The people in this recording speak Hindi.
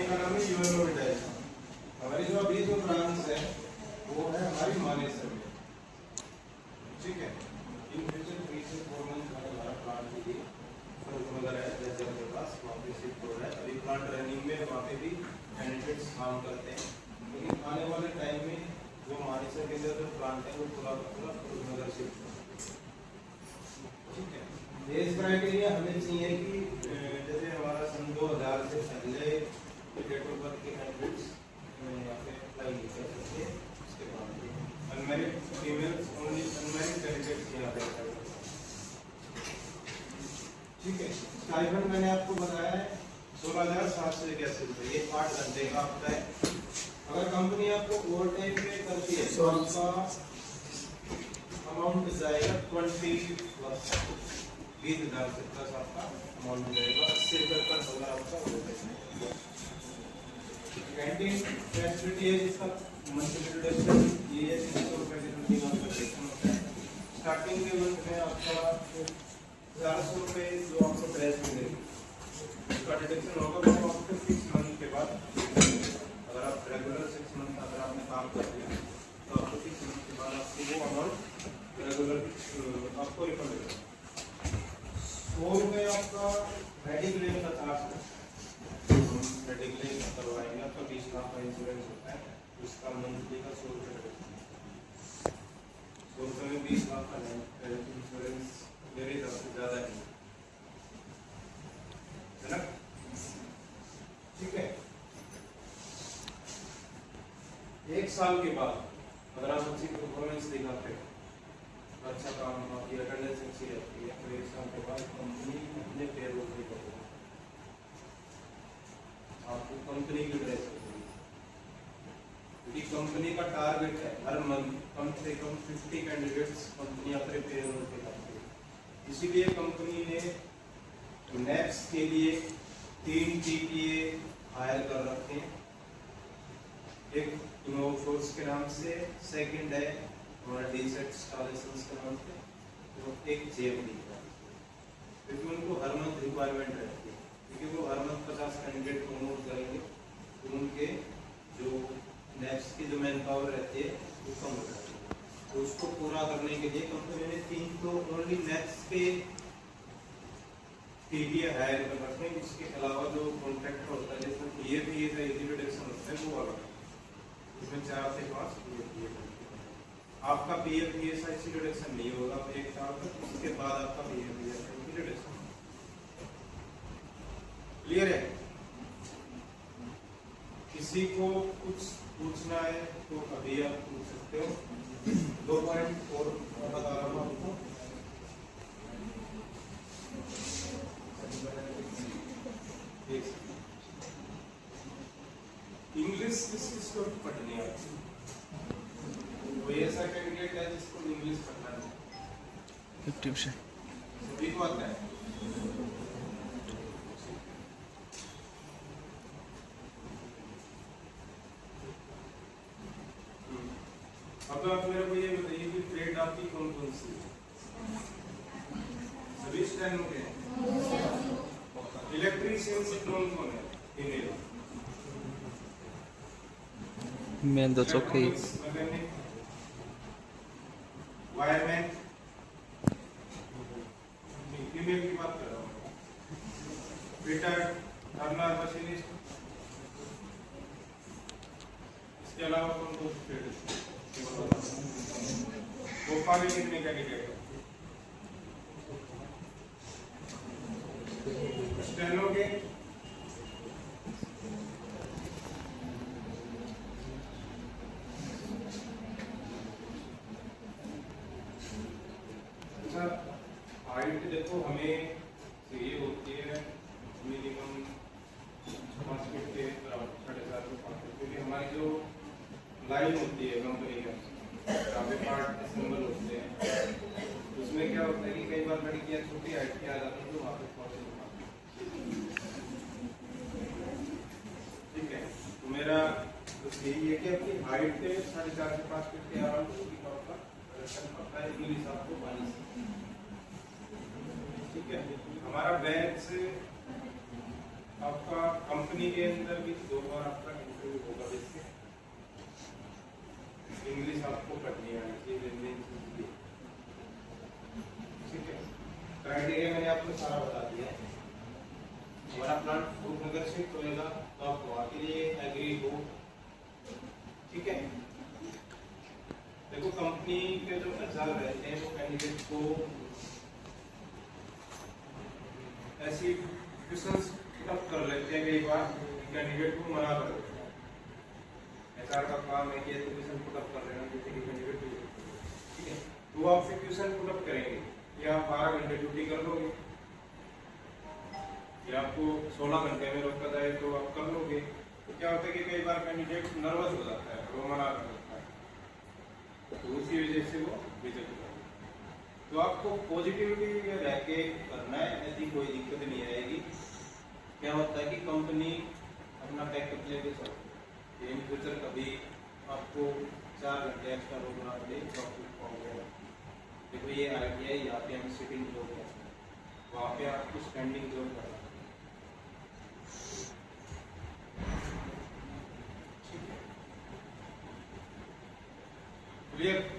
कंपनी का नाम है यूएनओ डायरेक्शन। हमारी जो अभी जो ब्रांच है वो है हमारी मानेसर में, ठीक है। इन फ्यूचर 3 से 4 मंथ बाद हमारा प्लांट भी वगैरह है जैसे आपके पास वहाँ पे शिफ्ट हो रहा है। अभी प्लांट रनिंग में, वहाँ पे भी कैंडिडेट्स काम करते हैं, लेकिन आने वाले टाइम में जो मानेसर के अंदर जो प्लांट है वो पूरा वगैरह शिफ्ट हो, ठीक है। एज क्राइटेरिया हमें चाहिए कि जैसे हमारा सन 2000 से पहले डेट ऑफ बर्थ के कैंडिडेट्स यहाँ पे अप्लाई नहीं कर सकते। उसके बाद unmarried females only, unmarried candidates यहाँ पे अप्लाई कर सकते, ठीक है। स्टाइपेंड मैंने आपको बताया है 16,781 रुपये, ये 8 घंटे का आपका है। अगर कंपनी आपको ओवर टाइम पे करती है तो आपका अमाउंट जाएगा 20,000 से प्लस आपका अमाउंट जाएगा 80 रुपये पर होगा आपका। कैंटीन फैसिलिटी है जिसका मंथली डिडक्शन ये है 300 रुपये की डिडक्शन होता है। स्टार्टिंग के मंथ में आपका 1100 रुपये जो आपको प्राइस मिलेगी उसका डिडक्शन होगा। तो आपको 6 मंथ के बाद अगर आप रेगुलर 6 मंथ अगर आपने काम कर दिया तो आपको 6 मंथ के बाद आपको वो अमाउंट रेगुलर आपको रिफंड होगा। 100 रुपये आपका मेडिक्लेम का चार्ज है, मेडिक्लेम करवाएंगे आपका 20 लाख का इंश्योरेंस होता है, उसका मंथली का 100 रुपये 100 रुपये में 20 लाख का इंश्योरेंस मेरे हिसाब से ज़्यादा है ना, ठीक है। 1 साल के बाद अगर आप अच्छी परफॉर्मेंस दिखाते हो, अच्छा काम आपकी अटेंडेंस अच्छी रहती है तो 1 साल के बाद कंपनी अपने पेरोल पे करेगी, आपको कंपनी की ड्रेस करेगी, क्योंकि कंपनी का टारगेट है हर मंथ कम से कम 50 कैंडिडेट्स कंपनी अपने पेरोल पे करती है। इसीलिए कंपनी ने नेप्स के लिए 3 टीटीए हायर कर रखे हैं, एक इनोफोर्स के नाम से, सेकंड है हमारा डीसेट इंस्टॉलेशंस के नाम से, तो एक जेएमडी का, क्योंकि उनको हर मंथ रिक्वायरमेंट रहती है, क्योंकि वो हर मंथ 50 कैंडिडेट प्रमोट करेंगे तो उनके जो नेप्स की जो मैन पावर रहती है वो कम हो जाती है। तो उसको पूरा करने के लिए कंपनी ने 3 तो ओनली नेप्स के टीटीए हायर कर रखे हैं। इसके अलावा जो कॉन्ट्रैक्टर होता है जिसमें पीएफईए का इजी रिडक्शन होता है वो अलग, इसमें 4 से 5 पीएफईए आपका पीएफईए का इसी रिडक्शन नहीं होगा 1 साल तक, उसके बाद आपका पीएफईए का रिडक्शन। क्लियर है? किसी को कुछ पूछना है तो अभी आप पूछ सकते हो। 2 पॉइंट और बता रहा हूँ आपको। इंग्लिश किस को पढ़नी आती है? कोई ऐसा कैंडिडेट है जिसको इंग्लिश पढ़ना है? 50%। सभी को आता है? अब आप मेरे को ये बताइए कि ट्रेड आपकी कौन कौन सी है? सभी स्टैंड हो गए। इलेक्ट्रीशियन से कौन कौन है? फीमेल। मेन तो चौकी वायरमैन, फीमेल की बात कर रहा हूँ। फिटर, टर्नर, मशीनिस्ट, इसके अलावा कौन कौन से ट्रेड है? गोपा भी कितने कैंडिडेट है? स्टेनो के हाइट देखो हमें चाहिए होती है मिनिमम 5 फीट के बराबर, 4.5 से 5 फीट, क्योंकि हमारी जो लाइन होती है कंपनी का काफी पार्ट असेंबल होते हैं, उसमें क्या होता है कि कई बार लड़कियां छोटी हाइट की आ जाती है तो वहाँ पे पहुँच नहीं पाती, ठीक है। तो मेरा तो यही है कि आपकी हाइट के 4.5 से 5 फीट के अराउंड पड़ता है इंग्लिश आपको पानी से, ठीक है। हमारा बैच आपका कंपनी के अंदर भी 2 बार आपका इंटरव्यू होगा। जैसे इंग्लिश आपको पढ़नी आनी चाहिए, मेन चीज ये। ठीक है, क्राइटेरिया मैंने आपको सारा बता दिया है। हमारा प्लांट रूपनगर शिफ्ट होएगा तो आप वहाँ के लिए एग्री हो। ठीक है, देखो कंपनी के जो एचआर रहते हैं वो कैंडिडेट को ऐसी क्वेश्चंस पुट कर लेते हैं कई बार, कैंडिडेट को मना कर देते हैं। एचआर का काम है कि ऐसे क्वेश्चन पुट अप कर लेना जैसे कि कैंडिडेट, ठीक है, तो वो आपसे क्वेश्चन पुट अप करेंगे कि आप 12 घंटे ड्यूटी कर लोगे, या आपको 16 घंटे में रोका जाए तो आप कर लोगे। तो क्या होता है कि कई बार कैंडिडेट नर्वस हो जाता है, वो मना कर देता है, तो उसी वजह से वो रिजेक्ट कर देता है। तो आपको पॉजिटिविटी में रह के करना है, ऐसी कोई दिक्कत नहीं आएगी। क्या होता है कि कंपनी अपना बैकअप लेके चलती है, इन फ्यूचर कभी आपको 4 घंटे एक्स्ट्रा रोकना पड़े तो देखो ये आइडिया है, यहाँ पे हम सिटिंग जॉब है, वहाँ पे आपको स्टैंडिंग जॉब करना है। ठीक है, क्लियर?